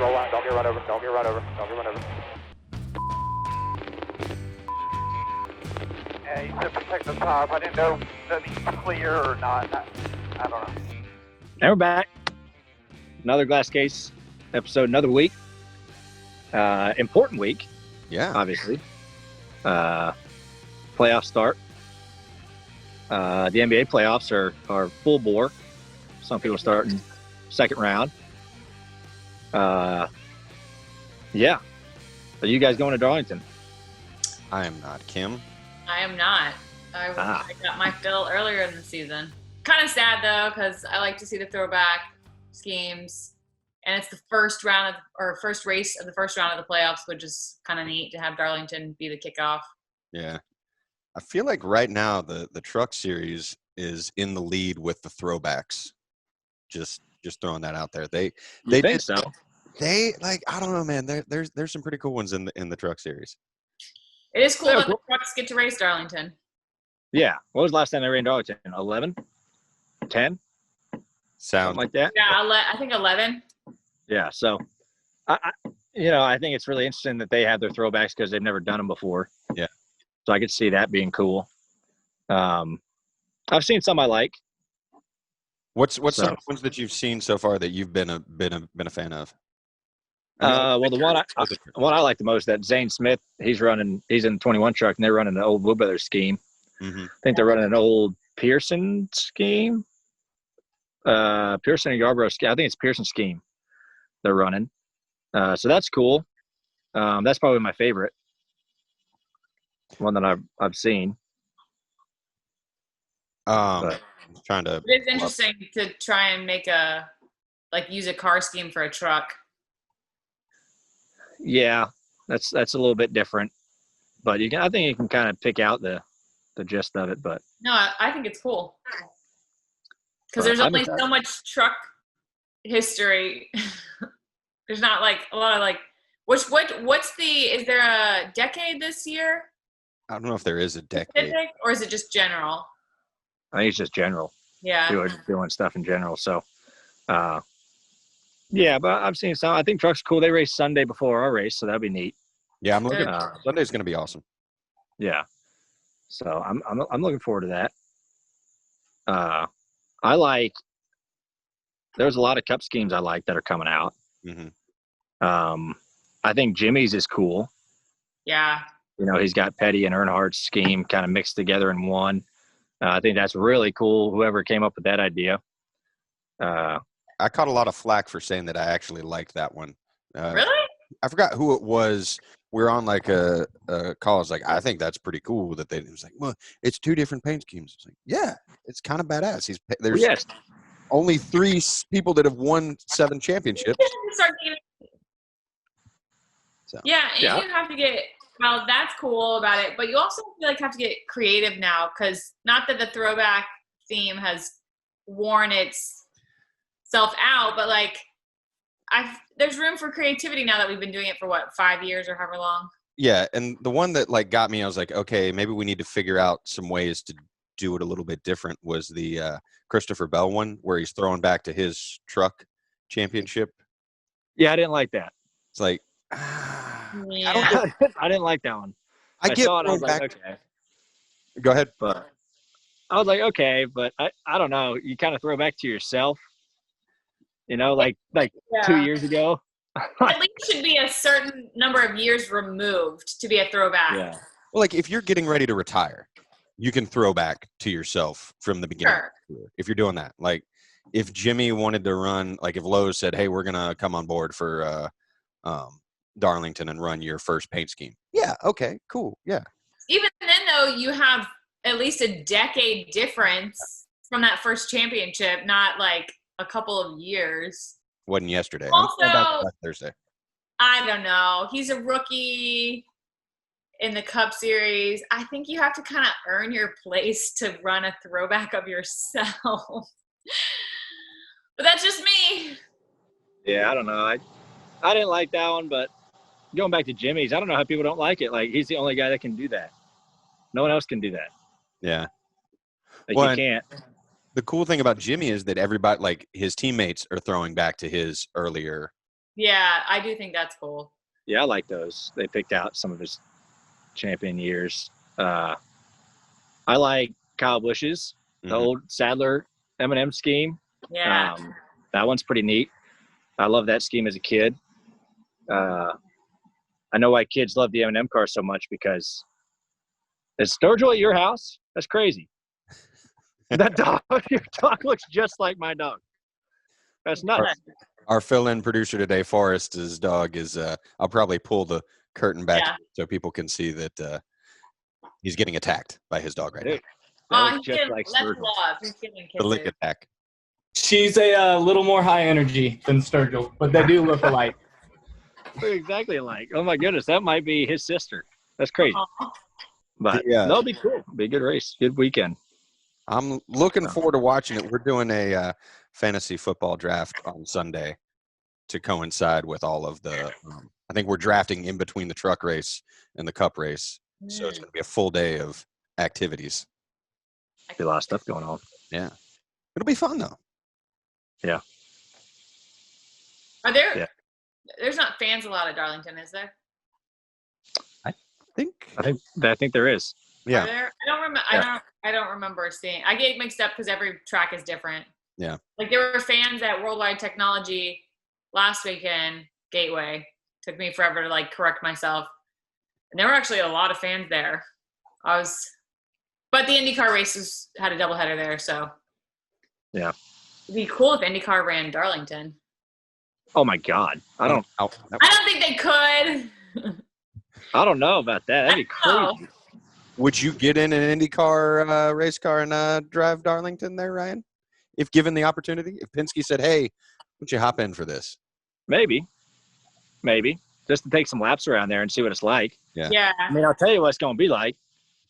Roll out. Don't get run over. Don't get run over. Don't get run over. Yeah, you said protect the top. I didn't know that he's clear or not. I don't know. And we're back. Another Glass Case episode, another week. Important week. Yeah. Obviously. Playoffs start. The NBA playoffs are full bore. Some people starting second round. Yeah. Are you guys going to Darlington? I am not. Kim? I am not. I got my fill earlier in the season. Kind of sad though, because I like to see the throwback schemes, and it's the first race of the first round of the playoffs, which is kind of neat to have Darlington be the kickoff. Yeah. I feel like right now the Truck Series is in the lead with the Throwbacks. Just throwing that out there. They think so? They I don't know, man. There's some pretty cool ones in the Truck Series. It is cool that the trucks get to race Darlington. Yeah. What was the last time they ran Darlington? 11? 10? Something like that? Yeah, I think 11. Yeah. So, I think it's really interesting that they have their throwbacks because they've never done them before. Yeah. So I could see that being cool. I've seen some I like. What's some ones that you've seen so far that you've been a fan of? Well, the one I like the most, that Zane Smith, he's in the 21 truck, and they're running an old Wood Brothers scheme. Mm-hmm. I think they're running an old Pearson scheme. Pearson and Yarborough scheme. I think it's Pearson scheme they're running. So that's cool. That's probably my favorite one that I've seen. Trying to. It is interesting to try and use a car scheme for a truck. Yeah, that's a little bit different, but I think you can kind of pick out the gist of it. But no, I think it's cool because there's only so much truck history. There's not a lot of is there a decade this year? I don't know if there is a decade, or is it just general? I think it's just general. Yeah, doing stuff in general. So, yeah, but I've seen some. I think trucks are cool. They race Sunday before our race, so that'd be neat. Yeah, I'm looking. Sunday's going to be awesome. Yeah, so I'm looking forward to that. There's a lot of cup schemes I like that are coming out. Mm-hmm. I think Jimmy's is cool. Yeah. He's got Petty and Earnhardt's scheme kind of mixed together in one. I think that's really cool. Whoever came up with that idea. I caught a lot of flack for saying that I actually liked that one. Really? I forgot who it was. We were on a call. I was like, I think that's pretty cool that it was like, well, it's two different paint schemes. It's like, yeah, it's kind of badass. There's only 3 people that have won 7 championships. So. Yeah, you have to get. Well, that's cool about it, but you also have to get creative now because not that the throwback theme has worn itself out, but there's room for creativity now that we've been doing it for 5 years or however long. Yeah, and the one that got me, I was like, okay, maybe we need to figure out some ways to do it a little bit different. Was the Christopher Bell one where he's throwing back to his truck championship? Yeah, I didn't like that. It's like. Yeah. I didn't like that one. I saw it. I was like, okay. Go ahead. But I was like, okay, but I don't know. You kind of throw back to yourself, 2 years ago. At least it should be a certain number of years removed to be a throwback. Yeah. Well, if you're getting ready to retire, you can throw back to yourself from the beginning. Sure. If you're doing that, if Jimmy wanted to run, if Lowe's said, hey, we're gonna come on board for Darlington and run your first paint scheme. Yeah. Okay, cool. Yeah. Even then though, you have at least a decade difference from that first championship, not a couple of years. Wasn't yesterday. Also, last Thursday. I don't know. He's a rookie in the Cup Series. I think you have to kind of earn your place to run a throwback of yourself. But that's just me. Yeah, I don't know. I didn't like that one, but going back to Jimmy's, I don't know how people don't like it. He's the only guy that can do that. No one else can do that. Yeah. You can't. The cool thing about Jimmy is that everybody, his teammates are throwing back to his earlier Yeah, I do think that's cool. Yeah, I like those. They picked out some of his champion years. I like Kyle Busch's, the old Sadler M&M scheme. Yeah. That one's pretty neat. I love that scheme as a kid. I know why kids love the M&M car so much because is Sturgill at your house? That's crazy. That dog, your dog looks just like my dog. That's nuts. Our fill-in producer today, Forrest's dog is. I'll probably pull the curtain back so people can see that he's getting attacked by his dog right now. That just like that's love. He's giving kisses. The lick attack. She's a little more high energy than Sturgill, but they do look alike. They're exactly alike. Oh my goodness, that might be his sister. That's crazy. Aww. But that'll be cool. Be a good race, good weekend. I'm looking forward to watching it. We're doing a fantasy football draft on Sunday to coincide with all of the. I think we're drafting in between the truck race and the cup race, so it's going to be a full day of activities. Be a lot of stuff going on. Yeah, it'll be fun though. Yeah. Are there? Yeah. There's not fans allowed at Darlington, is there? I think there is. Yeah. Are there? I don't remember. Yeah. I don't remember seeing. I get mixed up because every track is different. Yeah. Like there were fans at Worldwide Technology last weekend, Gateway. Took me forever to like correct myself. And there were actually a lot of fans there. But the IndyCar races had a doubleheader there, so. Yeah. It'd be cool if IndyCar ran Darlington. Oh my God. I don't think they could. I don't know about that. That'd be crazy. Would you get in an IndyCar race car and drive Darlington there, Ryan? If given the opportunity? If Penske said, hey, why don't you hop in for this? Maybe. Just to take some laps around there and see what it's like. Yeah. I mean, I'll tell you what it's going to be like.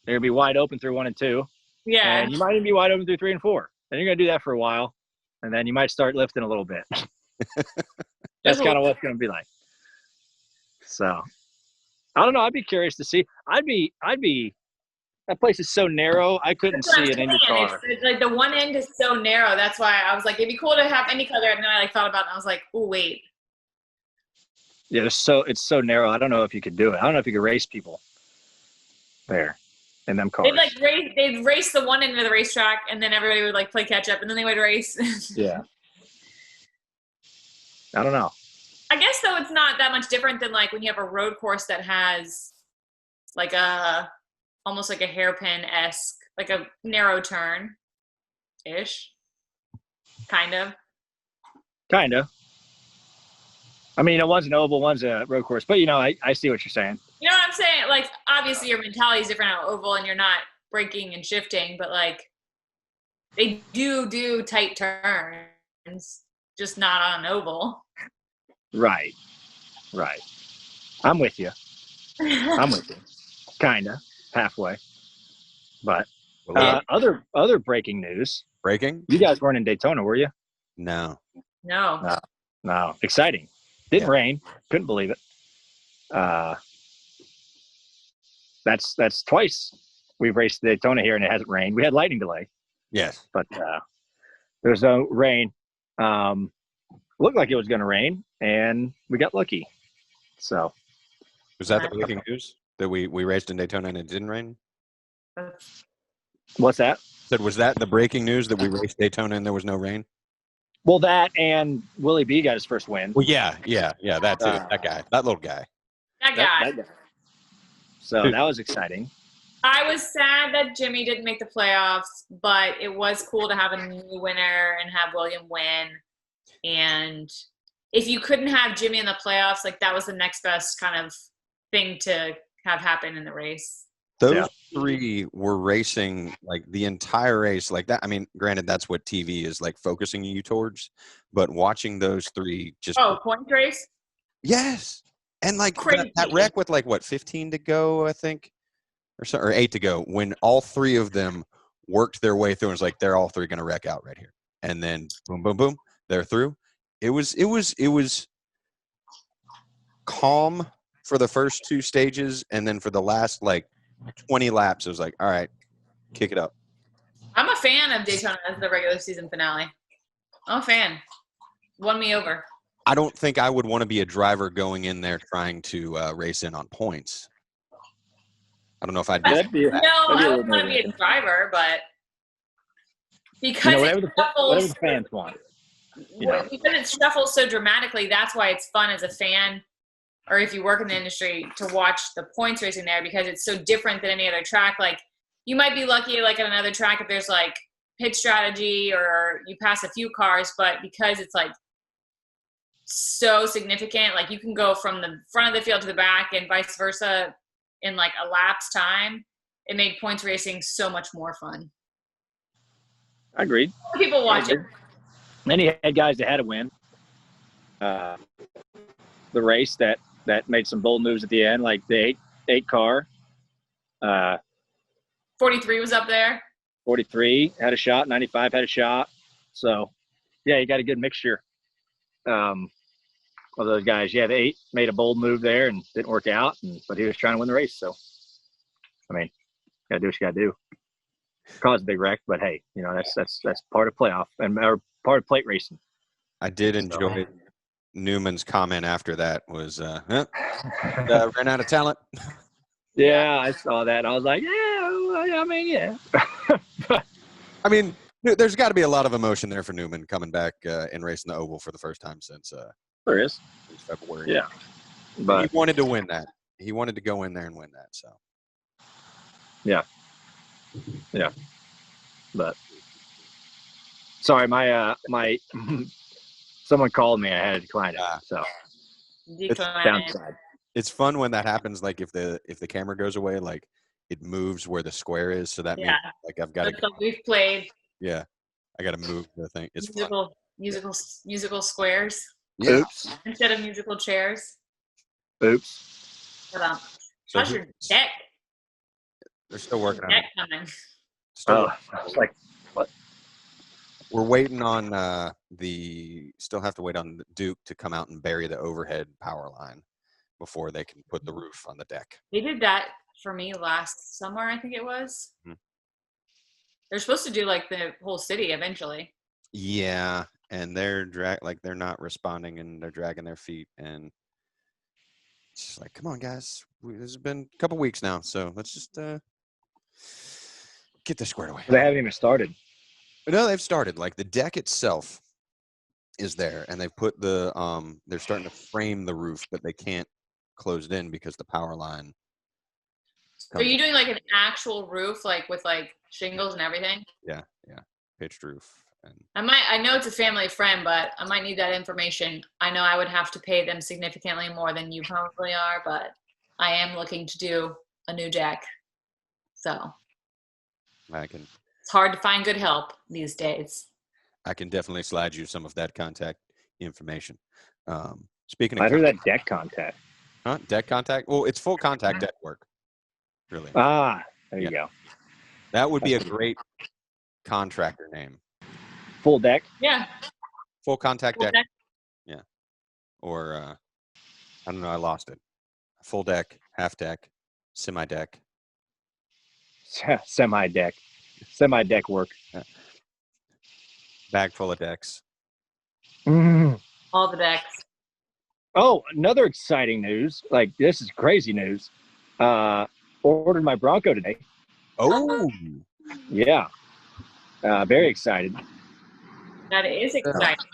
They're going to be wide open through 1 and 2. Yeah. And you might even be wide open through 3 and 4. And you're going to do that for a while. And then you might start lifting a little bit. That's kind of what it's going to be like. So, I don't know. I'd be curious to see. I'd be. That place is so narrow. I couldn't see an IndyCar. It's like the one end is so narrow. That's why I was like, it'd be cool to have IndyCar there. And then I thought about it and I was like, oh wait. Yeah, it's so narrow. I don't know if you could do it. I don't know if you could race people there in them cars. They'd race the one end of the racetrack and then everybody would like play catch up and then they would race. Yeah. I don't know. I guess though it's not that much different than like when you have a road course that has like almost like a hairpin-esque, like a narrow turn-ish. Kind of. I mean, one's an oval, one's a road course. But, I see what you're saying. You know what I'm saying? Like, obviously your mentality is different on oval and you're not braking and shifting. But, like, they do tight turns, just not on an oval. Right. I'm with you. Kind of. Halfway. But other breaking news. Breaking? You guys weren't in Daytona, were you? No. Exciting. Didn't rain. Couldn't believe it. That's twice we've raced Daytona here and it hasn't rained. We had lightning delay. Yes. But there's no rain. Looked like it was going to rain and we got lucky. So. Was that the breaking news? That we raced in Daytona and it didn't rain? What's that? Was that the breaking news that we raced Daytona and there was no rain? Well, that and Willie B got his first win. Well, yeah, that too. That guy. That little guy. That guy. So that was exciting. I was sad that Jimmy didn't make the playoffs, but it was cool to have a new winner and have William win. And if you couldn't have Jimmy in the playoffs, like that was the next best kind of thing to have happen in the race. Those three were racing like the entire race like that. I mean, granted, that's what TV is like focusing you towards, but watching those three just point race. Yes, and like that wreck with like 15 to go, I think, or 8 to go, when all three of them worked their way through. And it's like they're all three going to wreck out right here, and then boom, boom, boom, they're through. It was calm for the first 2 stages, and then for the last like 20 laps, it was like, all right, kick it up. I'm a fan of Daytona as the regular season finale. I'm a fan. Won me over. I don't think I would want to be a driver going in there trying to race in on points. I don't know if I'd be. That'd be, No, that'd be a I little wouldn't want to be a nerve-wracking. driver, but because You know, it whatever shuffles, the fans want. You know. because it shuffles so dramatically, that's why it's fun as a fan, or if you work in the industry, to watch the points racing there, because it's so different than any other track. Like, you might be lucky, like at another track, if there's like pit strategy or you pass a few cars, but because it's like so significant, like you can go from the front of the field to the back and vice versa in like a lapse time. It made points racing so much more fun. I agreed. People watch it. Then he had guys that had to win the race that made some bold moves at the end, like the eight car. 43 was up there. 43 had a shot. 95 had a shot. So, yeah, you got a good mixture of those guys. Yeah, the 8 made a bold move there and didn't work out, but he was trying to win the race. So, I mean, got to do what you got to do. Caused a big wreck, but hey, you know, that's part of playoff or part of plate racing. I did enjoy Newman's comment after that was ran out of talent. Yeah, I saw that. I was like, yeah, I mean, yeah. I mean, there's got to be a lot of emotion there for Newman coming back and racing the oval for the first time since There is. February. Yeah, but he wanted to win that. He wanted to go in there and win that. So. Yeah. But sorry, my someone called me. I had to decline it. So it's downside. It's fun when that happens. Like if the camera goes away, like it moves where the square is. So that means like I've got to. We've played. Yeah, I got to move the thing. It's musical squares. Yeah. Oops. Instead of musical chairs. Oops. But how's your deck? They're still working on Deck it. coming. I was like, what? We're waiting on still have to wait on the Duke to come out and bury the overhead power line before they can put the roof on the deck. They did that for me last summer, I think it was. Mm-hmm. They're supposed to do like the whole city eventually. Yeah, and they're they're not responding and they're dragging their feet, and it's just like, come on, guys. This has been a couple weeks now, so let's just get this squared away. They haven't even started. No, they've started. Like the deck itself is there, and they've put the they're starting to frame the roof, but they can't close it in because the power line. So are you doing like an actual roof, like with like shingles and everything? Yeah, pitched roof. And I know it's a family friend, but I might need that information. I know I would have to pay them significantly more than you probably are, but I am looking to do a new deck. So it's hard to find good help these days. I can definitely slide you some of that contact information. Speaking of, I heard that deck contact. Huh? Deck contact? Well, it's full contact deck work. Really? There you go. That would be a great contractor name. Full deck? Yeah. Full contact deck. Yeah. Or, I don't know, I lost it. Full deck, half deck, semi-deck. Semi-deck. Semi-deck work. Yeah. Bag full of decks. All the decks. Oh, another exciting news. Like, this is crazy news. Ordered my Bronco today. Oh. Yeah. Very excited. That is exciting.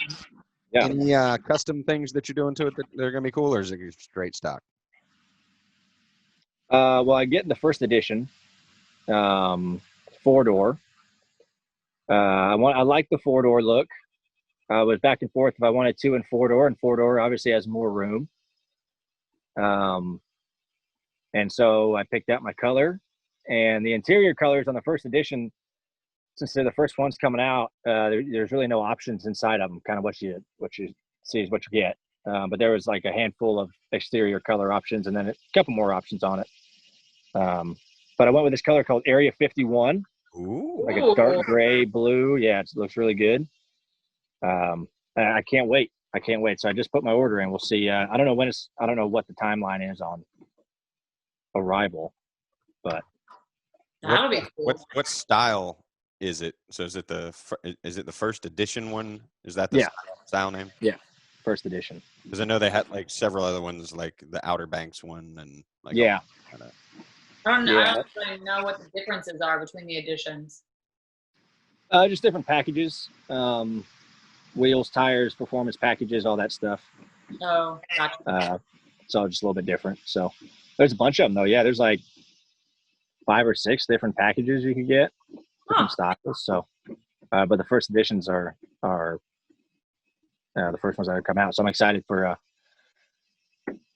Yeah. Any custom things that you're doing to it that are going to be cool, or is it straight stock? Well, I get the first edition, 4-door. I like the 4-door look. I was back and forth if I wanted 2 and 4-door, and 4-door obviously has more room. And so I picked out my color, and the interior colors on the first edition, since they're the first ones coming out, there's really no options inside of them. Kind of what you see is what you get. But there was like a handful of exterior color options, and then a couple more options on it. But I went with this color called Area 51. Ooh. Like a dark gray blue. Yeah, it looks really good. I can't wait. So I just put my order in. We'll see. I don't know what the timeline is on arrival, but that'll be cool. What style is it? So is it the first edition one? Is that the style name? Yeah. first edition. Because I know they had like several other ones, like the Outer Banks one, and like Yeah. I don't know. Yeah. I don't really know what the differences are between the editions. Just different packages, wheels, tires, performance packages, all that stuff. Oh, gotcha. It's all just a little bit different. So there's a bunch of them though. Yeah, there's like 5 or 6 different packages you could get, different styles. So, but the first editions are the first ones that have come out. So I'm excited for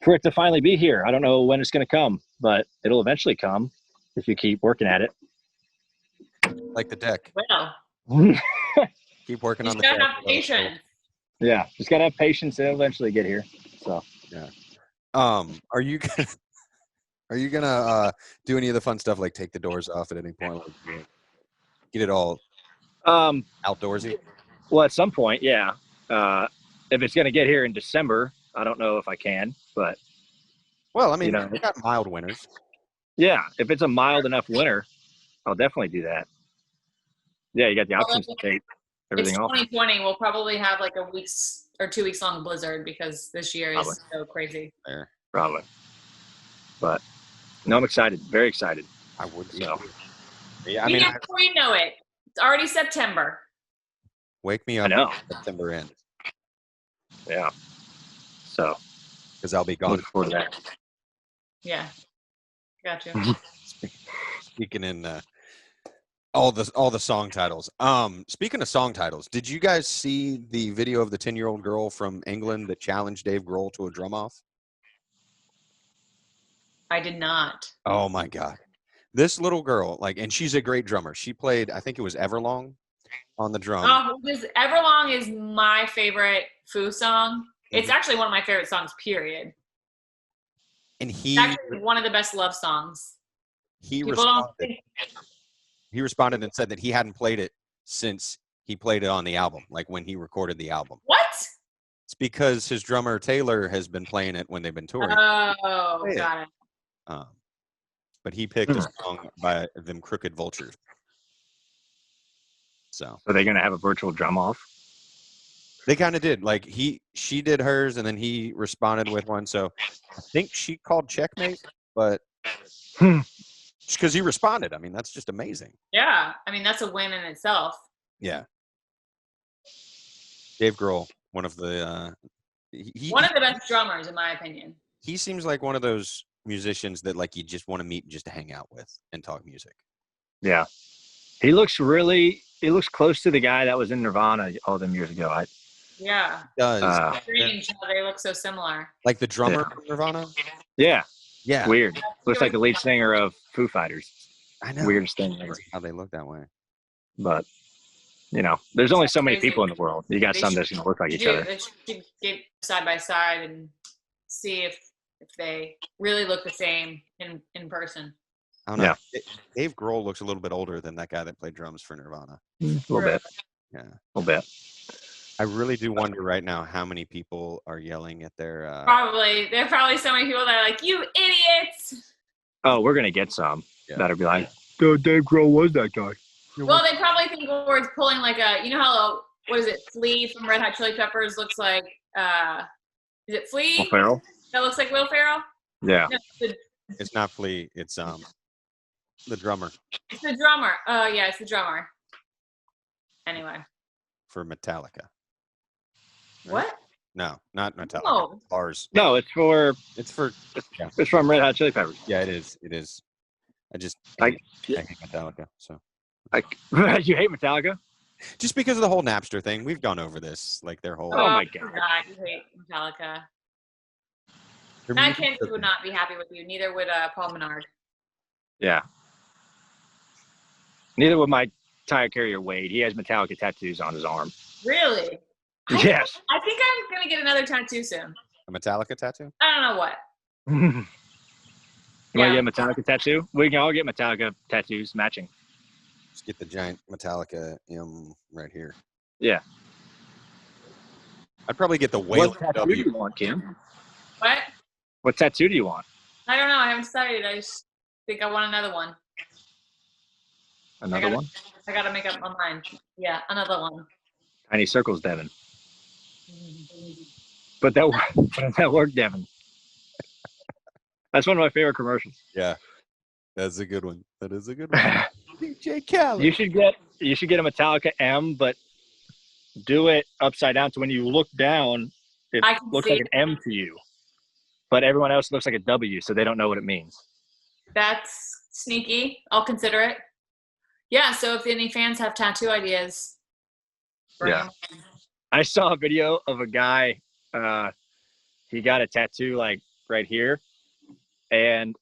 it to finally be here. I don't know when it's going to come, but it'll eventually come if you keep working at it. Like the deck. Well, Keep working you on the gotta deck. have patience. Yeah, just gotta have patience. It'll eventually get here. So yeah. Are you gonna do any of the fun stuff like take the doors off at any point? Like, get it all outdoorsy? Well, at some point, yeah. If it's gonna get here in December, I don't know if I can, but well, I mean, we got mild winters. Yeah, if it's a mild enough winter, I'll definitely do that. Yeah, you got the options to take everything It's off. 2020. We'll probably have like a 2 weeks long blizzard because this year is so crazy. There. Probably. But no, I'm excited. Very excited. I would be. So. Yeah, I mean, we know it. It's already September. Wake me up. I know. When September end. Yeah. So. Because I'll be gone. Look forward to that. Yeah. Gotcha. Speaking in all the song titles. Speaking of song titles, did you guys see the video of the 10-year-old girl from England that challenged Dave Grohl to a drum off? I did not. Oh my God. This little girl, and she's a great drummer. She played, I think it was Everlong on the drum. Oh, Everlong is my favorite Foo song. Mm-hmm. It's actually one of my favorite songs, period. And it's actually one of the best love songs. He responded and said that he hadn't played it since he played it on the album, like when he recorded the album. What? It's because his drummer Taylor has been playing it when they've been touring. Oh, got it. But he picked a song by them Crooked Vultures. So are they going to have a virtual drum off? They kind of did. She did hers, and then he responded with one. So I think she called checkmate, but because he responded. I mean, that's just amazing. Yeah. I mean, that's a win in itself. Yeah. Dave Grohl, one of the best drummers, in my opinion. He seems like one of those musicians that you just want to meet just to hang out with and talk music. Yeah. He looks close to the guy that was in Nirvana all them years ago. Yeah. He does. Strange how they look so similar. Like the drummer from Nirvana? Yeah. Yeah. Weird. Looks like the lead singer of Foo Fighters. I know. Weirdest thing ever. How they look that way. But, there's only so many people in the world. You got some that's going to look like each other. They should get side by side and see if they really look the same in person. I don't know. Yeah. Dave Grohl looks a little bit older than that guy that played drums for Nirvana. A little bit. Yeah. A little bit. I really do wonder right now how many people are yelling at their There are probably so many people that are like, you idiots. Oh, we're gonna get some that'll be like, Dave Grohl was that guy. Well, they probably think we're pulling how what is it, Flea from Red Hot Chili Peppers looks like is it Flea? Will Ferrell? That looks like Will Ferrell? Yeah. No, it's not Flea, it's the drummer. It's the drummer. Oh yeah, it's the drummer. Anyway. For Metallica. What? No, not Metallica. No. Ours. No, it's from Red Hot Chili Peppers. Yeah, it is. It is. I hate Metallica. So. You hate Metallica? Just because of the whole Napster thing. We've gone over this. Their whole. Oh my God. You hate Metallica. Matt Kennedy would not be happy with you. Neither would Paul Menard. Yeah. Neither would my tire carrier Wade. He has Metallica tattoos on his arm. Really? Yes. I think I'm going to get another tattoo soon. A Metallica tattoo? I don't know what. You want to get a Metallica tattoo? We can all get Metallica tattoos matching. Just get the giant Metallica M right here. Yeah. I'd probably get the Whale What tattoo do you want, Kim? What? What tattoo do you want? I don't know. I haven't decided. I just think I want another one. Another one? I got to make up my mind. Yeah, another one. Tiny circles, Devin. But that worked, Devin. That's one of my favorite commercials. Yeah, that's a good one. That is a good one. DJ Khaled. You should get a Metallica M, but do it upside down. So when you look down, it looks like an M to you, but everyone else looks like a W, so they don't know what it means. That's sneaky. I'll consider it. Yeah. So if any fans have tattoo ideas, bring them. I saw a video of a guy. He got a tattoo like right here, and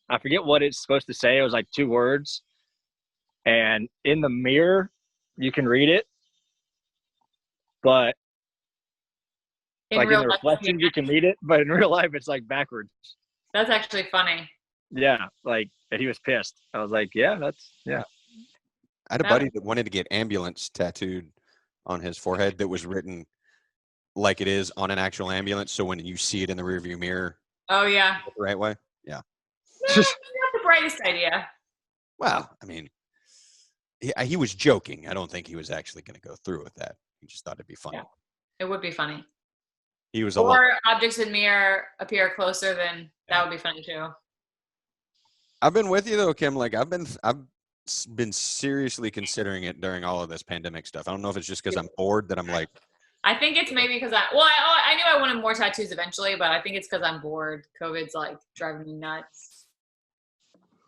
I forget what it's supposed to say. It was like 2 words, and in the mirror you can read it, but in the reflection you can read it, but in real life it's like backwards. That's actually funny. Yeah, like, and he was pissed. I was like, yeah. I had a buddy that wanted to get ambulance tattooed on his forehead that was written like it is on an actual ambulance, so when you see it in the rearview mirror, oh yeah, the right way. Yeah. No, not the brightest idea. Well, I mean, he was joking. I don't think he was actually going to go through with that. He just thought it'd be funny. Yeah. It would be funny. He was or objects in mirror appear closer than that would be funny too. I've been with you though, Kim. Like I've been seriously considering it during all of this pandemic stuff. I don't know if it's just because I'm bored that I'm like. I think it's maybe because I knew I wanted more tattoos eventually, but I think it's because I'm bored. COVID's like driving me nuts.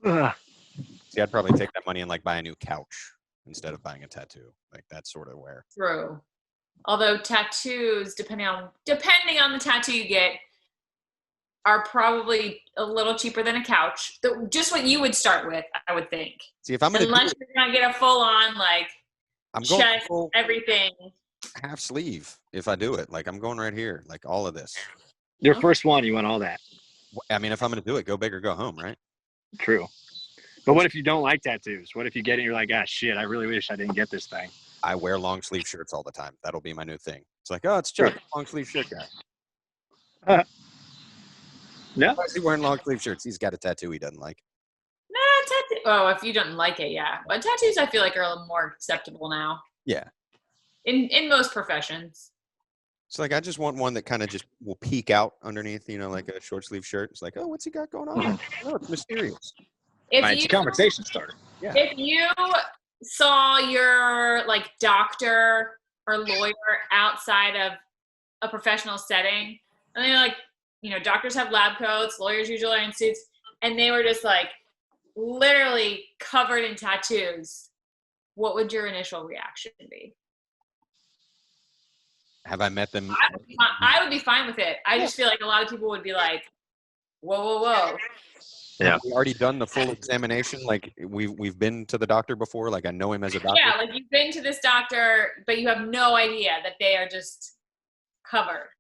See, I'd probably take that money and like buy a new couch instead of buying a tattoo. Like that's sort of where. True. Although tattoos, depending on the tattoo you get, are probably a little cheaper than a couch. Just what you would start with, I would think. See, if I'm gonna unless you're gonna get a full on like chest, full everything. half sleeve if I do it. Like I'm going right here, like all of this. Your first one, you want all that. I mean, if I'm gonna do it, go big or go home, right? True. But what if you don't like tattoos? What if you get it and you're like, ah, shit, I really wish I didn't get this thing. I wear long sleeve shirts all the time. That'll be my new thing. It's like, oh, it's Chuck, long sleeve shirt guy. Yeah. Why is he wearing long sleeve shirts? He's got a tattoo he doesn't like. Nah, tattoo. Oh, if you don't like it, yeah. But tattoos, I feel like, are a little more acceptable now. Yeah. In most professions. It's like I just want one that kind of just will peek out underneath, like a short sleeve shirt. It's like, oh, what's he got going on? Oh, it's mysterious. It's a conversation starter. Yeah. If you saw your like doctor or lawyer outside of a professional setting, and they're like, doctors have lab coats, lawyers usually are in suits, and they were just like literally covered in tattoos, what would your initial reaction be? Have I met them? I would be fine with it. I just feel like a lot of people would be like, whoa. Yeah. Have we already done the full examination? Like we've been to the doctor before? Like I know him as a doctor? Yeah, like you've been to this doctor, but you have no idea that they are just covered.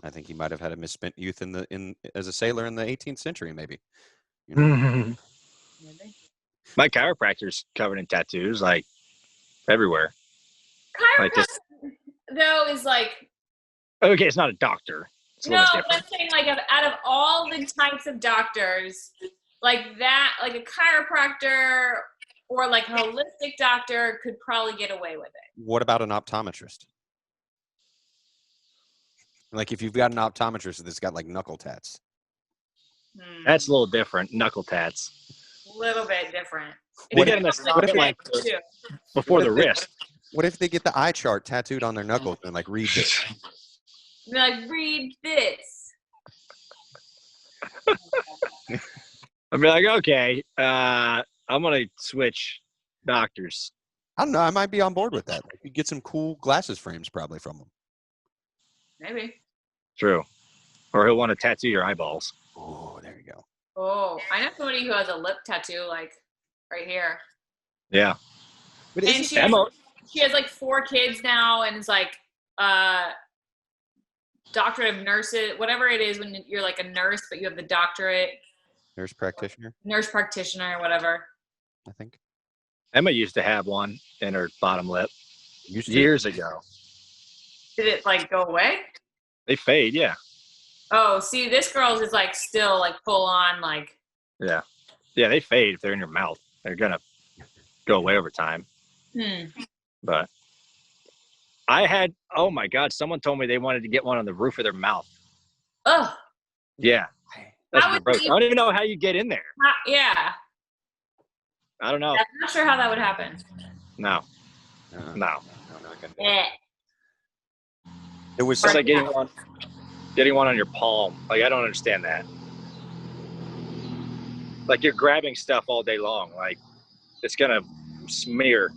I think he might have had a misspent youth as a sailor in the 18th century, maybe. Maybe. My chiropractor's covered in tattoos, like everywhere. Chiropractor, though, is like. Okay, it's not a doctor. No, but I'm saying like out of all the types of doctors, like that, like a chiropractor or like a holistic doctor could probably get away with it. What about an optometrist? Like if you've got an optometrist that's got like knuckle tats. That's a little different. Knuckle tats. A little bit different. They get them like before the wrist. What if they get the eye chart tattooed on their knuckles and like read this? Like, read this. I'd be like, okay, I'm going to switch doctors. I don't know. I might be on board with that. You get some cool glasses frames probably from them. Maybe. True. Or he'll want to tattoo your eyeballs. Oh, there you go. Oh, I know somebody who has a lip tattoo, like, right here. Yeah. But and she has like 4 kids now, and it's like, doctorate of nurses, whatever it is when you're like a nurse, but you have the doctorate. Nurse practitioner, or whatever. I think. Emma used to have one in her bottom lip years ago. Did it like go away? They fade, yeah. Oh, see, this girl's is like still like full on like. Yeah. Yeah, they fade if they're in your mouth. They're going to go away over time. But Oh my God, someone told me they wanted to get one on the roof of their mouth. Ugh. Yeah. That's How would gross. I you, don't even know how you get in there. yeah. I don't know. I'm not sure how that would happen. No. No. No. Eh. It was It's something, like getting one on your palm. Like, I don't understand that. Like, you're grabbing stuff all day long. Like, it's going to smear.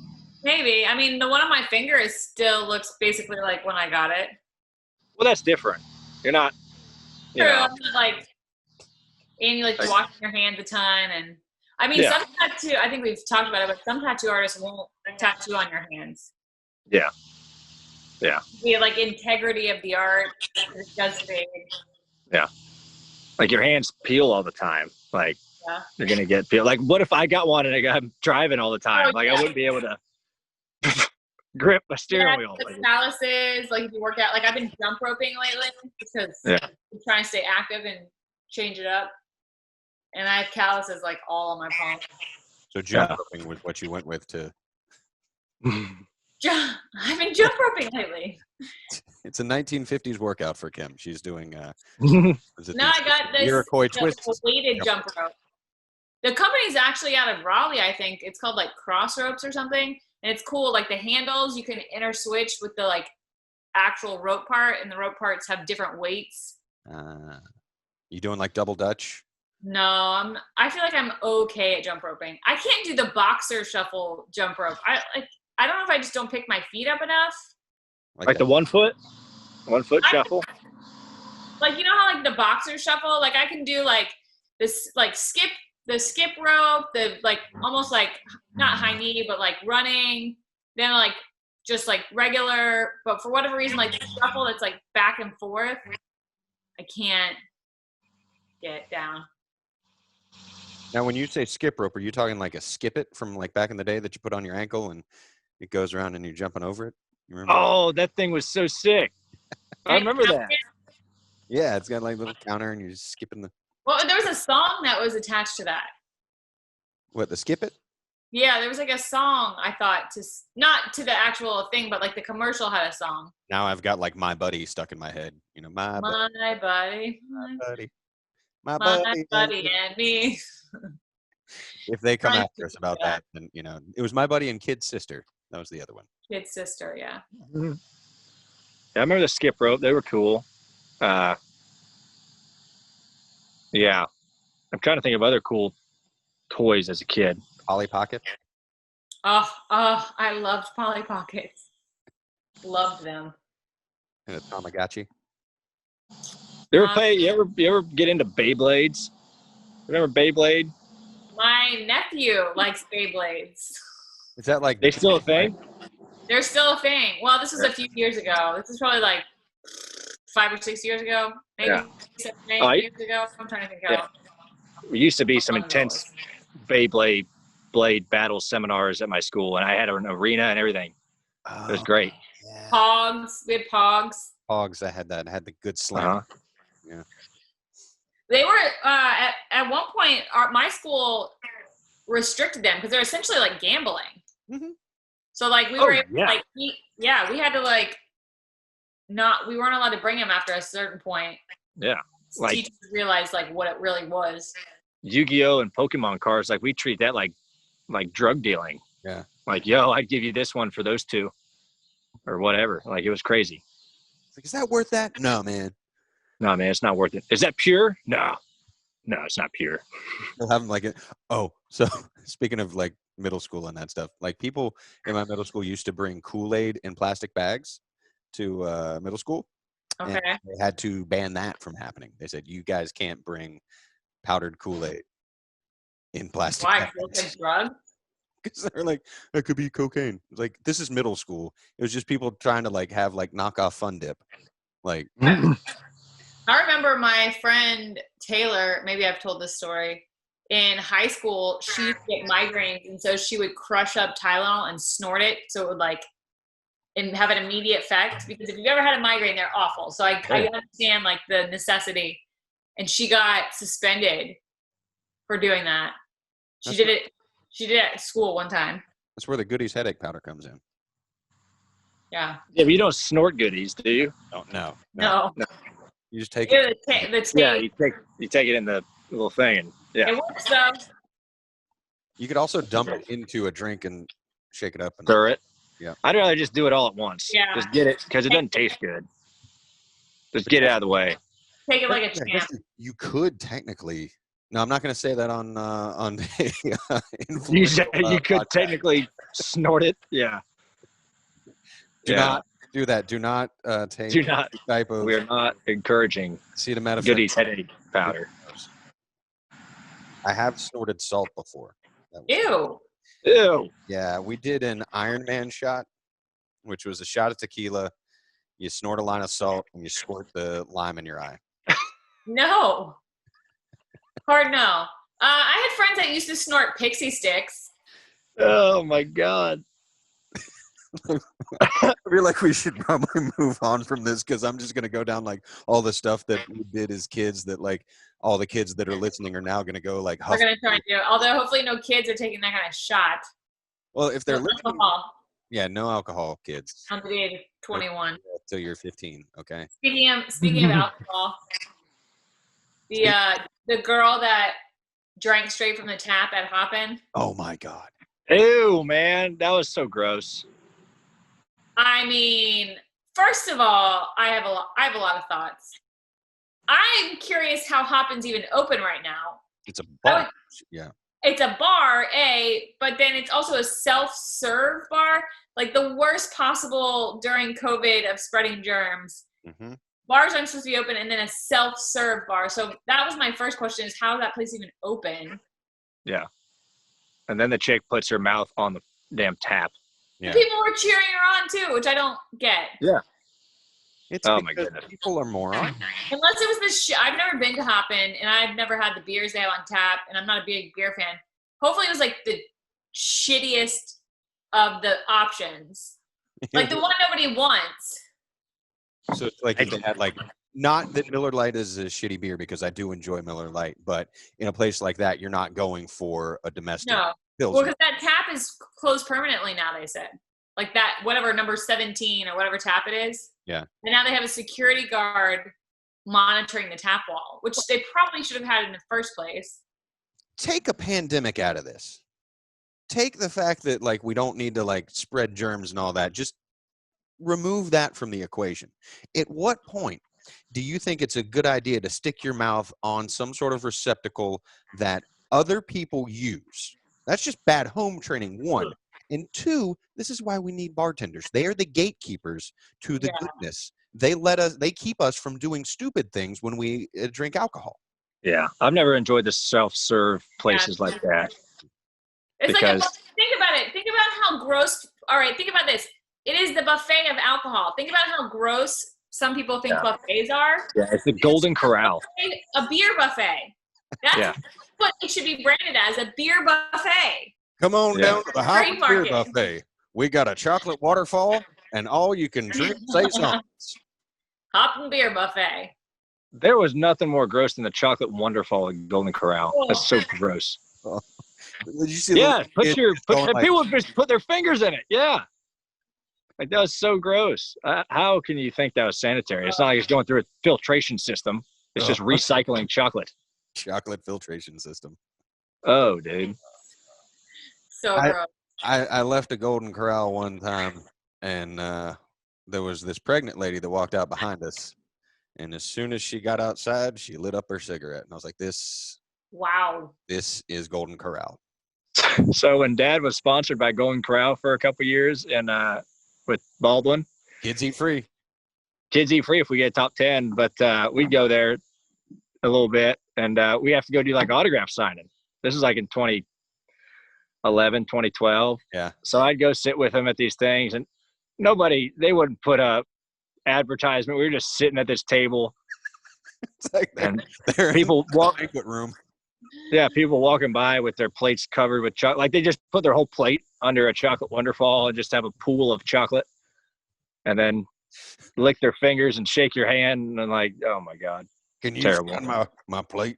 Maybe. I mean, the one on my finger still looks basically like when I got it. Well, that's different. You're not, you True. know. I'm not like, and you like washing your hands a ton. And I mean, Yeah. some tattoo, I think we've talked about it, but some tattoo artists won't tattoo on your hands. Yeah. Yeah. The like integrity of the art, it does fade. Yeah. Like, your hands peel all the time. Like, Yeah. you're going to get peeled. Like, what if I got one and I'm driving all the time? Like, yeah. I wouldn't be able to grip a steering wheel. Like calluses, like if you work out, like I've been jump roping lately because I'm trying to stay active and change it up. And I have calluses like all on my palm. so jump roping was what you went with to. I've been jump roping lately. It's a 1950s workout for Kim. She's doing. I got this Iroquois twist. weighted jump rope. The company's actually out of Raleigh, I think. It's called like Cross Ropes or something. And it's cool. Like the handles, you can interswitch with the like actual rope part, and the rope parts have different weights. You doing like double Dutch? No, I feel like I'm okay at jump roping. I can't do the boxer shuffle jump rope. I don't know if I just don't pick my feet up enough. Like the 1 foot shuffle. Like, you know how like the boxer shuffle, like I can do like this, like the skip rope, the like almost like not high knee, but like running, then like just like regular, but for whatever reason, like the shuffle that's like back and forth, I can't get down. Now, when you say skip rope, are you talking like a skip it from like back in the day that you put on your ankle and it goes around and you're jumping over it? You remember? Oh, that thing was so sick. I remember that. Yeah, it's got like a little counter and you're just skipping the. Well, there was a song that was attached to that. What, the skip it? Yeah, there was like a song, I thought, not to the actual thing, but like the commercial had a song. Now I've got like My Buddy stuck in my head. You know, my buddy. My buddy and me. If they come after us about that, then, you know, it was My Buddy and Kid's Sister. That was the other one. Kid's Sister, yeah. Yeah, I remember the skip rope. They were cool. Yeah. I'm trying to think of other cool toys as a kid. Polly Pocket. Oh, I loved Polly Pockets. Loved them. And a Tamagotchi. You ever get into Beyblades? Remember Beyblade? My nephew likes Beyblades. Is that like They still a thing? They're still a thing. Well, this was a few years ago. This is probably like 5 or 6 years ago, maybe 7 or 8 years ago. I'm trying to think how. There used to be some intense Beyblade battle seminars at my school, and I had an arena and everything. It was great. Yeah. Pogs. We had Pogs. Pogs, I had that. I had the good slam. Yeah. They were at one point. My school restricted them because they're essentially like gambling. Mm-hmm. So like we were able to, like we had to like we weren't allowed to bring them after a certain point. Yeah, like teachers realized like what it really was. Yu-Gi-Oh and Pokemon cards, like we treat that like drug dealing. Yeah. Like, yo, I'd give you this one for those two, or whatever. Like, it was crazy. Like, is that worth that? No, man. No, man, it's not worth it. Is that pure? No, it's not pure. They'll have them like it. Oh, so speaking of like middle school and that stuff, like people in my middle school used to bring Kool-Aid in plastic bags to middle school. Okay. And they had to ban that from happening. They said, you guys can't bring powdered Kool-Aid in plastic Why? bags. It's a drug? Because they're like, that could be cocaine. Like, this is middle school. It was just people trying to like have like knockoff Fun Dip. Like, I remember my friend Taylor, maybe I've told this story, in high school, she used to get migraines, and so she would crush up Tylenol and snort it so it would like and have an immediate effect, because if you've ever had a migraine, they're awful. So I understand like the necessity. And she got suspended for doing that. She did it at school one time. that's where the Goodies headache powder comes in. Yeah. Yeah, but you don't snort goodies, do you? No. You just take Yeah, it. the tape. Yeah, you take it in the little thing, and It works though. You could also dump it into a drink and shake it up. And stir it. Yeah. I'd rather just do it all at once. Yeah. Just get it because it doesn't taste good. Just get it out of the way. Take it like a Yeah, I champ. guess you could technically. No, I'm not going to say that on the You influential, could podcast. technically snort it. Yeah. Do not do that. Do not take Do not. any type of We're not encouraging acetaminophen. goodies headache powder. I have snorted salt before. Ew. Ew. Yeah, we did an Ironman shot, which was a shot of tequila. You snort a line of salt and you squirt the lime in your eye. No. Hard no. I had friends that used to snort pixie sticks. Oh my God. I feel like we should probably move on from this because I'm just going to go down like all the stuff that we did as kids that like all the kids that are listening are now going to go like We're going to try and do it. Although hopefully no kids are taking that kind of shot. Well, if they're No listening, alcohol yeah, no alcohol, kids, under the age of 21. till you're 15. Okay. Speaking of alcohol, the girl that drank straight from the tap at Hoppin'. Oh my God. Ew, man. That was so gross. I mean, first of all, I have a lot of thoughts. I'm curious how Hoppin's even open right now. It's a bar. Yeah. It's a bar, but then it's also a self-serve bar. Like the worst possible during COVID of spreading germs. Mm-hmm. Bars aren't supposed to be open, and then a self-serve bar. So that was my first question: is how is that place even open? Yeah. And then the chick puts her mouth on the damn tap. Yeah. People were cheering her on too, which I don't get. Yeah. It's Oh my because goodness. people are morons. Unless it was this. I've never been to Hoppin', and I've never had the beers they have on tap, and I'm not a big beer fan. Hopefully, it was like the shittiest of the options, like the one nobody wants. So it's like if they had like, not that Miller Lite is a shitty beer because I do enjoy Miller Lite, but in a place like that, you're not going for a domestic. No, Pilsner. well, because that tap is closed permanently now. They said, like that, whatever number 17 or whatever tap it is. Yeah. And now they have a security guard monitoring the tap wall, which they probably should have had in the first place. Take a pandemic out of this. Take the fact that like we don't need to like spread germs and all that. Just remove that from the equation. At what point do you think it's a good idea to stick your mouth on some sort of receptacle that other people use? That's just bad home training, one. And two, this is why we need bartenders. They are the gatekeepers to the goodness. They keep us from doing stupid things when we drink alcohol. Yeah. I've never enjoyed the self-serve places like that. It's Because- like, think about it. Think about how gross. All right, think about this. It is the buffet of alcohol. Think about how gross some people think buffets are. Yeah, it's the Golden Corral. A beer buffet. That's what it should be branded as, a beer buffet. Come on down to the Hop Free Beer market. Buffet. We got a chocolate waterfall and all you can drink saisons. Hoppin' beer buffet. There was nothing more gross than the chocolate wonderful at Golden Corral. That's so gross. Did you see? Yeah, like, people just put their fingers in it. Yeah, like that was so gross. How can you think that was sanitary? It's not like it's going through a filtration system. It's just recycling chocolate. chocolate filtration system. Oh, dude. So gross. I left a Golden Corral one time, and there was this pregnant lady that walked out behind us. And as soon as she got outside, she lit up her cigarette. And I was like, this is Golden Corral. So when Dad was sponsored by Golden Corral for a couple years and with Baldwin, Kids eat free. kids eat free if we get top 10, but we'd go there a little bit and we have to go do like autograph signing. This is like in 2011, 2012. Yeah. So I'd go sit with them at these things and they wouldn't put up advertisement. We were just sitting at this table. It's like And they're people in the walk, banquet room. yeah, people walking by with their plates covered with chocolate. Like they just put their whole plate under a chocolate wonderful and just have a pool of chocolate and then lick their fingers and shake your hand and like, oh my God. Can you Terrible. sign my plate?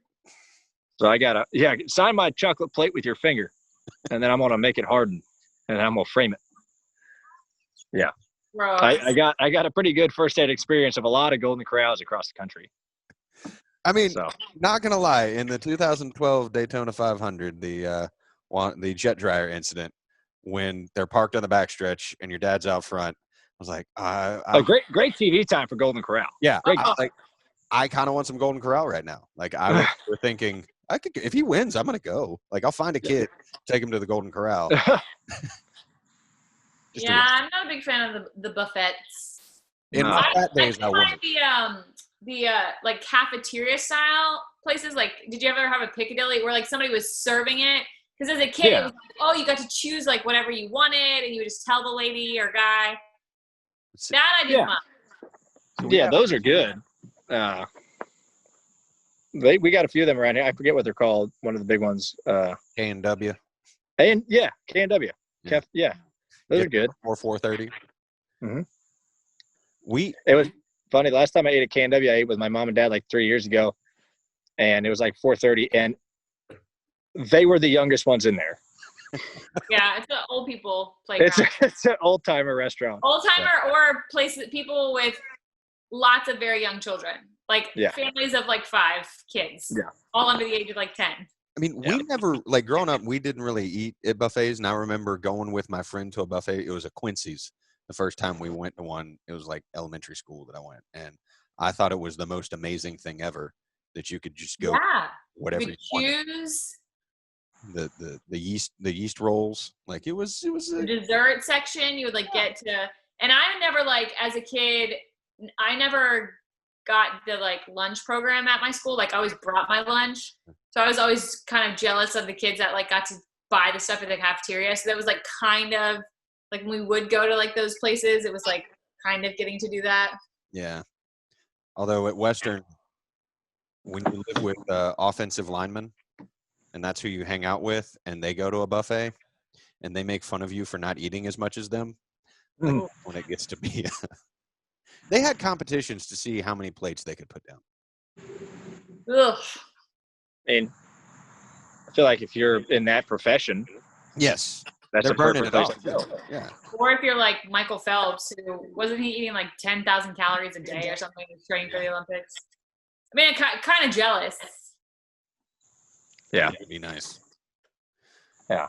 So I gotta, sign my chocolate plate with your finger and then I'm going to make it harden and I'm going to frame it. Yeah. Gross. I got a pretty good first-hand experience of a lot of Golden Corrals across the country. I mean, So not gonna lie, in the 2012 Daytona 500, the jet dryer incident, when they're parked on the backstretch and your dad's out front, I was like, great TV time for Golden Corral. Yeah, Great. I kind of want some Golden Corral right now. Like I was thinking, I could if he wins, I'm gonna go. Like I'll find a kid, take him to the Golden Corral. Yeah, I'm not a big fan of the buffets. In my fat days, I was. The like cafeteria style places. Like, did you ever have a Piccadilly where like somebody was serving it? Because as a kid, it was like, oh, you got to choose like whatever you wanted, and you would just tell the lady or guy. That I didn't mind. Yeah, those are good. We got a few of them around here. I forget what they're called. One of the big ones. K&W. And K&W. Yeah. Those are good. Or 4:30. Mm-hmm. It was funny. Last time I ate at K&W, I ate with my mom and dad like 3 years ago, and it was like 4:30, and they were the youngest ones in there. Yeah, it's an old people playground. It's an old timer restaurant. Old timer or places people with lots of very young children, like families of like 5 kids, all under the age of like 10. I mean, we never, like growing up, we didn't really eat at buffets. And I remember going with my friend to a buffet. It was a Quincy's. The first time we went to one, it was like elementary school that I went. And I thought it was the most amazing thing ever that you could just go whatever you choose. The yeast rolls. Like it was the dessert section. You would like get to, and I never like, as a kid, I never got the like lunch program at my school. Like I always brought my lunch. So I was always kind of jealous of the kids that like got to buy the stuff at the cafeteria. So that was like kind of like when we would go to like those places, it was like kind of getting to do that. Yeah. Although at Western, when you live with offensive linemen and that's who you hang out with and they go to a buffet and they make fun of you for not eating as much as them, like when it gets to be they had competitions to see how many plates they could put down. Ugh. I mean, I feel like if you're in that profession, yes, that's they're a burning perfect it place off. to go. Yeah. Or if you're like Michael Phelps, who wasn't he eating like 10,000 calories a day or something to train for the Olympics? I mean, kind of jealous. Yeah, it'd be nice. Yeah,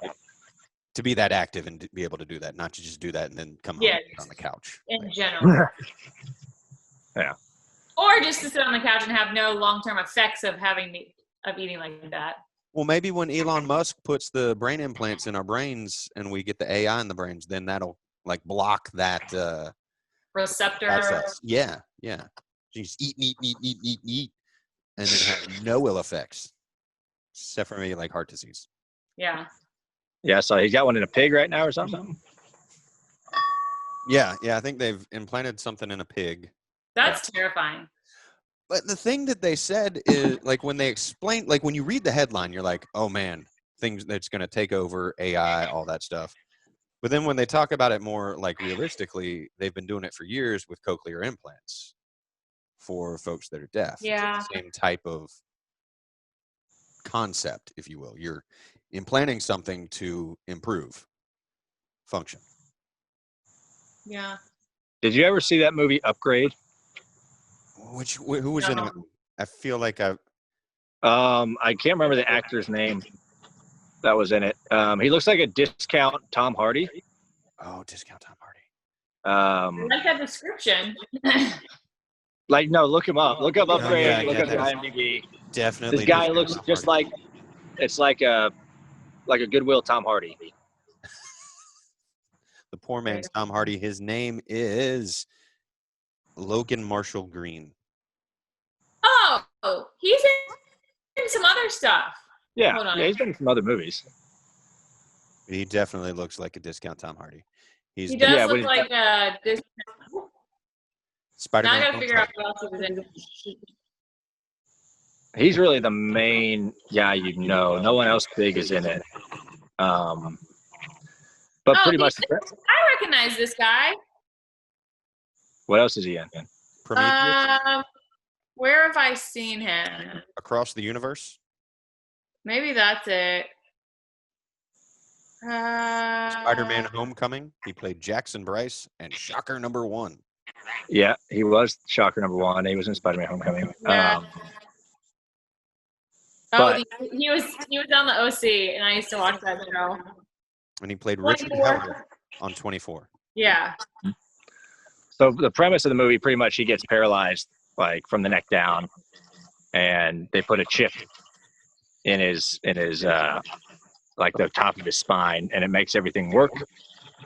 to be that active and to be able to do that, not to just do that and then come home and sit on the couch. In general. Yeah. Or just to sit on the couch and have no long-term effects of eating like that. Well, maybe when Elon Musk puts the brain implants in our brains and we get the AI in the brains, then that'll like block that receptor. Process. Yeah. Just eat, and then have no ill effects, except for maybe like heart disease. Yeah. Yeah, so he's got one in a pig right now or something. Yeah. I think they've implanted something in a pig. That's terrifying. But the thing that they said is, like, when they explain, like, when you read the headline, you're like, oh, man, things that's going to take over AI, all that stuff. But then when they talk about it more, like, realistically, they've been doing it for years with cochlear implants for folks that are deaf. Yeah. It's the same type of concept, if you will. You're implanting something to improve function. Yeah. Did you ever see that movie Upgrade? Who was in it? I feel like I can't remember the actor's name that was in it. He looks like a discount Tom Hardy. Oh, discount Tom Hardy. I like that description. Like, no, look him up. Look up Upgrade. Yeah, look up the IMDb. Definitely. This guy looks just like it's like a Goodwill Tom Hardy. The poor man's Tom Hardy. His name is Logan Marshall Green. Oh, he's in some other stuff. Yeah, he's been in some other movies. He definitely looks like a discount Tom Hardy. He does look like a Spider-Man. Now I gotta figure out what else he was in. He's really the main guy you know. No one else big is in it. But pretty much. I recognize this guy. What else is he in? Prometheus? Where have I seen him? Across the Universe? Maybe that's it. Spider-Man Homecoming. He played Jackson Bryce and Shocker number 1. Yeah, he was Shocker number 1. He was in Spider-Man Homecoming. Yeah. But he was on the OC, and I used to watch that show. And he played 24. Richard Howard on 24. Yeah. so the premise of the movie, pretty much, he gets paralyzed like from the neck down, and they put a chip in his like the top of his spine, and it makes everything work.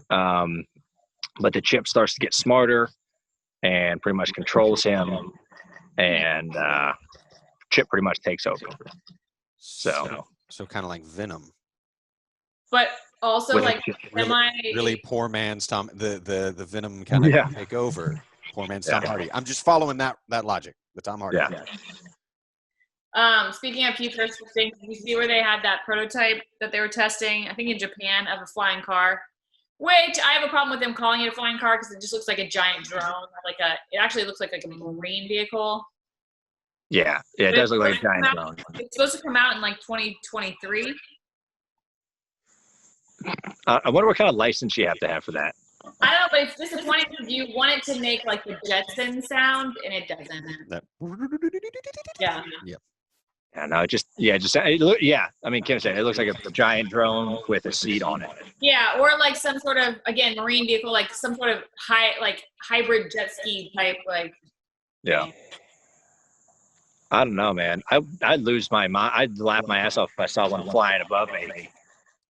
But the chip starts to get smarter and pretty much controls him, and chip pretty much takes over. So kind of like Venom. But also like really poor man's Tom. The Venom kind of take over. Poor man's Tom Hardy. I'm just following that logic. The Tom Hardy. Yeah. Speaking of futuristic things, you see where they had that prototype that they were testing, I think in Japan, of a flying car, which I have a problem with them calling it a flying car because it just looks like a giant drone. It actually looks like a marine vehicle. Yeah, it does look like a giant drone. It's supposed to come out in like 2023. I wonder what kind of license you have to have for that. I don't know, but it's disappointing because you want it to make like the Jetson sound, and it doesn't. Yeah. Yep. Yeah, no, I mean, Kim said it looks like a giant drone with a seat on it. Yeah, or like some sort of, again, marine vehicle, like some sort of hybrid jet ski type, like. Yeah. I don't know, man. I'd lose my mind. I'd laugh my ass off if I saw one flying above me.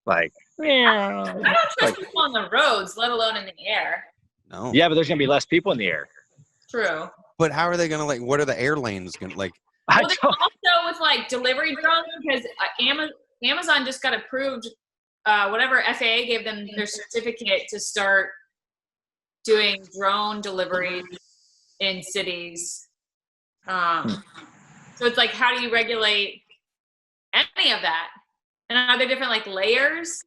Like, I don't trust people on the roads, let alone in the air. No. Yeah, but there's gonna be less people in the air. True. But how are they gonna what are the air lanes gonna Well, also with like delivery drones, because Amazon just got approved. Whatever FAA gave them their certificate to start doing drone deliveries in cities. So it's like, how do you regulate any of that? And are there different like layers?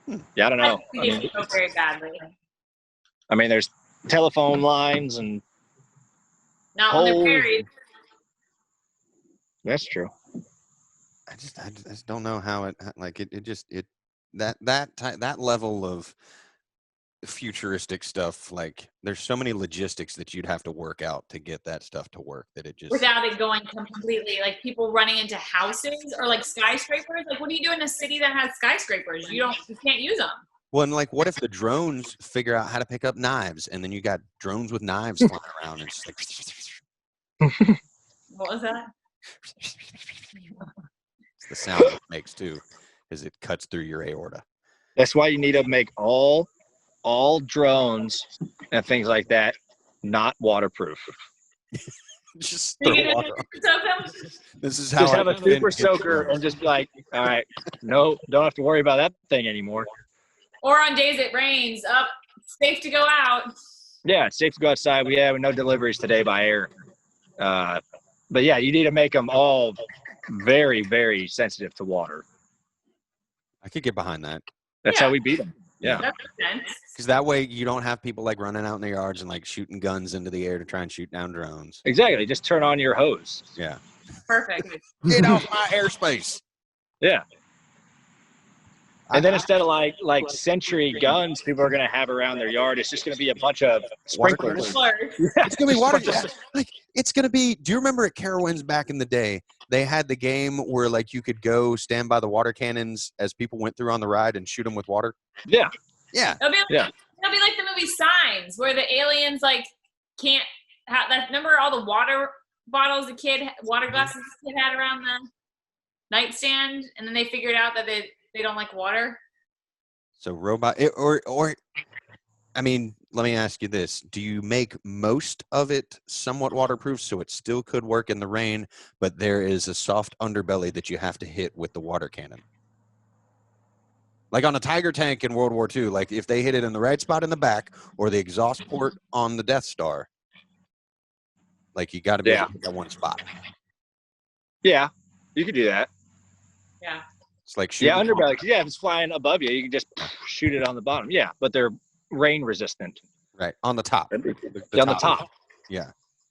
Yeah, I don't know. I think they go very badly. I mean, there's telephone lines and. Not when they're buried. That's true. I just don't know how that level of futuristic stuff, like there's so many logistics that you'd have to work out to get that stuff to work that it just without it going completely like people running into houses or like skyscrapers. Like, what do you do in a city that has skyscrapers? You can't use them. Well, and like, what if the drones figure out how to pick up knives, and then you got drones with knives flying around, and it's like. What was that? It's the sound it makes too, as it cuts through your aorta. That's why you need to make all drones and things like that not waterproof. Just throw water. This is how just have a super soaker and just be like, all right, no, don't have to worry about that thing anymore. Or on days it rains, safe to go out. Yeah, it's safe to go outside. We have no deliveries today by air. But yeah, you need to make them all very, very sensitive to water. I could get behind that. That's how we beat them. Yeah. That makes sense. Because that way you don't have people like running out in their yards and like shooting guns into the air to try and shoot down drones. Exactly. Just turn on your hose. Yeah. Perfect. Get off my airspace. Yeah. And then instead of like century guns people are going to have around their yard, it's just going to be a bunch of sprinklers. It's going to be water. Like, it's going to be, do you remember at Carowinds back in the day, they had the game where like you could go stand by the water cannons as people went through on the ride and shoot them with water? Yeah. Yeah. It'll be like the movie Signs, where the aliens like can't have that. Remember all the water bottles water glasses the kid had around the nightstand, and then they figured out that they don't like water. So I mean, let me ask you this. Do you make most of it somewhat waterproof so it still could work in the rain, but there is a soft underbelly that you have to hit with the water cannon? Like on a Tiger tank in World War II, like if they hit it in the right spot in the back or the exhaust port on the Death Star, like you got to be able to hit that one spot. Yeah, you could do that. Yeah. It's like shooting. Yeah, underbelly. Cause if it's flying above you, you can just shoot it on the bottom. Yeah, but they're rain resistant. Right on the top. On the top. Yeah.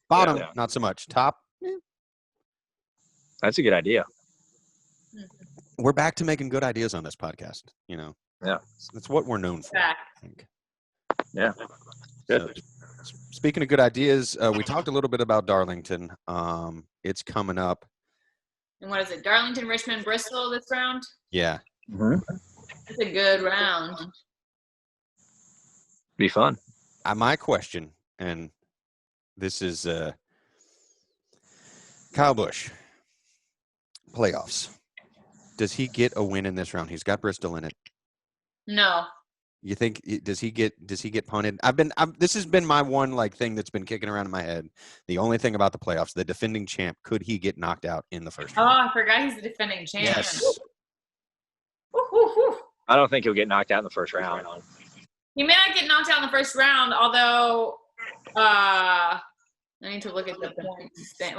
Bottom, not so much. Top. That's a good idea. we're back to making good ideas on this podcast. You know, Yeah. That's what we're known for. Back. I think. Yeah. Good. So, speaking of good ideas, we talked a little bit about Darlington. It's coming up. And what is it? Darlington, Richmond, Bristol this round? Yeah. Mm-hmm. It's a good round. Be fun. My question, and this is Kyle Busch. Playoffs. Does he get a win in this round? He's got Bristol in it. No. You think does he get punted? This has been my one thing that's been kicking around in my head. The only thing about the playoffs, the defending champ, could he get knocked out in the first round? Oh, I forgot he's the defending champ. Yes. Woo, woo, woo. I don't think he'll get knocked out in the first round. He may not get knocked out in the first round, although I need to look at the points thing.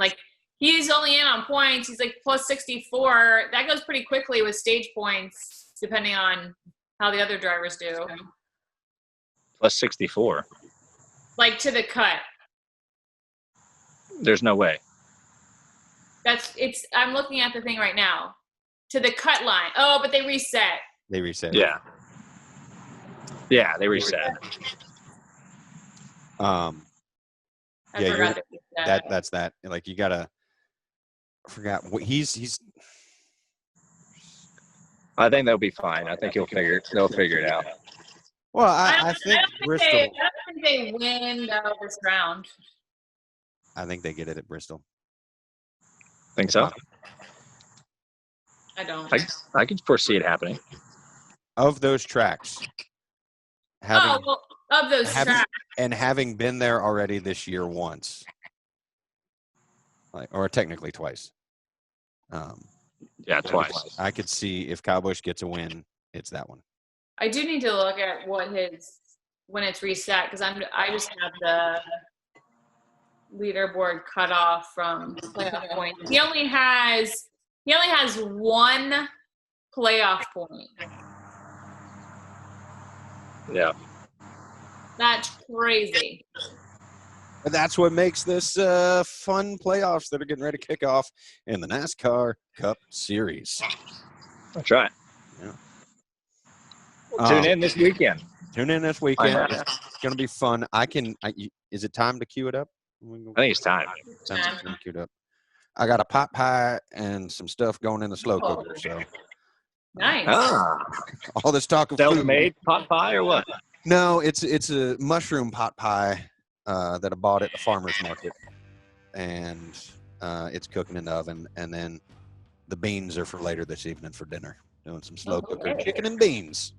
He's only in on points. He's plus 64. That goes pretty quickly with stage points, depending on how the other drivers do. Plus 64. To the cut. There's no way. I'm looking at the thing right now. To the cut line. Oh, but they reset. They reset. Yeah. Yeah, they reset. I forgot that's that. You gotta forgot what he's. I think they'll be fine. I think they'll figure it out. Well, I think Bristol. I don't think they win this round. I think they get it at Bristol. Think so? I don't. I can foresee it happening. Of those tracks, of those tracks. And having been there already this year once, or technically twice. Yeah, twice. I could see if Kyle Busch gets a win, it's that one. I do need to look at when it's reset because I just have the leaderboard cut off from playoff points. He only has one playoff point. Yeah. That's crazy. But that's what makes this fun playoffs that are getting ready to kick off in the NASCAR Cup Series. That's right. Yeah. Well, tune in this weekend. Tune in this weekend. It's going to be fun. Is it time to cue it up? I think it's time. Time to cue it up. I got a pot pie and some stuff going in the slow cooker. So Nice. all this talk of Self-made pot pie or what? No, it's a mushroom pot pie that I bought at the farmer's market, and it's cooking in the oven. And then the beans are for later this evening for dinner. Doing some slow cooker chicken and beans.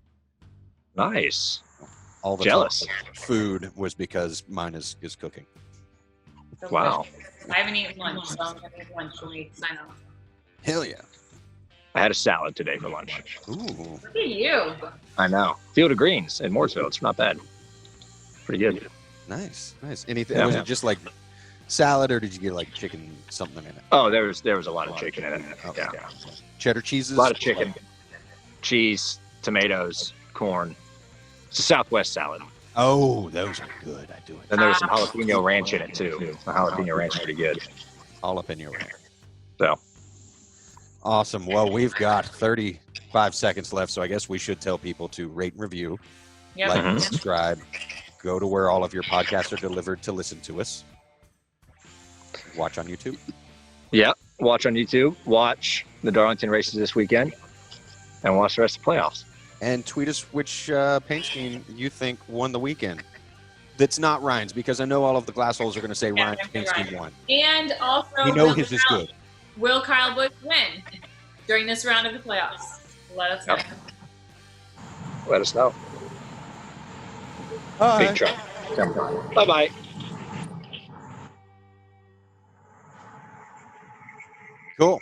Nice. All the jealous food was because mine is cooking. Wow. I haven't eaten lunch, so I'm going to eat lunch when we sign off. Hell yeah. I had a salad today for lunch. Ooh. Look at you. I know. Field of Greens in Mooresville. It's not bad. Pretty good. Nice. Anything? Yeah, was it just salad, or did you get chicken something in it? Oh, there was a lot of chicken in it. Okay. Yeah. Cheddar cheeses. A lot of chicken, cheese, tomatoes, corn. It's a Southwest salad. Oh, those are good. I do it. Then there was some jalapeno ranch in it too. The jalapeno ranch is pretty good. Jalapeno ranch. So. Awesome. Well, we've got 35 seconds left, so I guess we should tell people to rate and review, like and subscribe, go to where all of your podcasts are delivered to listen to us. Watch on YouTube. Yeah, watch on YouTube. Watch the Darlington races this weekend, and watch the rest of the playoffs. And tweet us which paint scheme you think won the weekend. That's not Ryan's, because I know all of the glass holes are going to say Ryan's paint scheme won. And also, we know his is good. Will Kyle Busch win during this round of the playoffs? Let us know. Yep. Let us know. Bye. Bye-bye. Cool.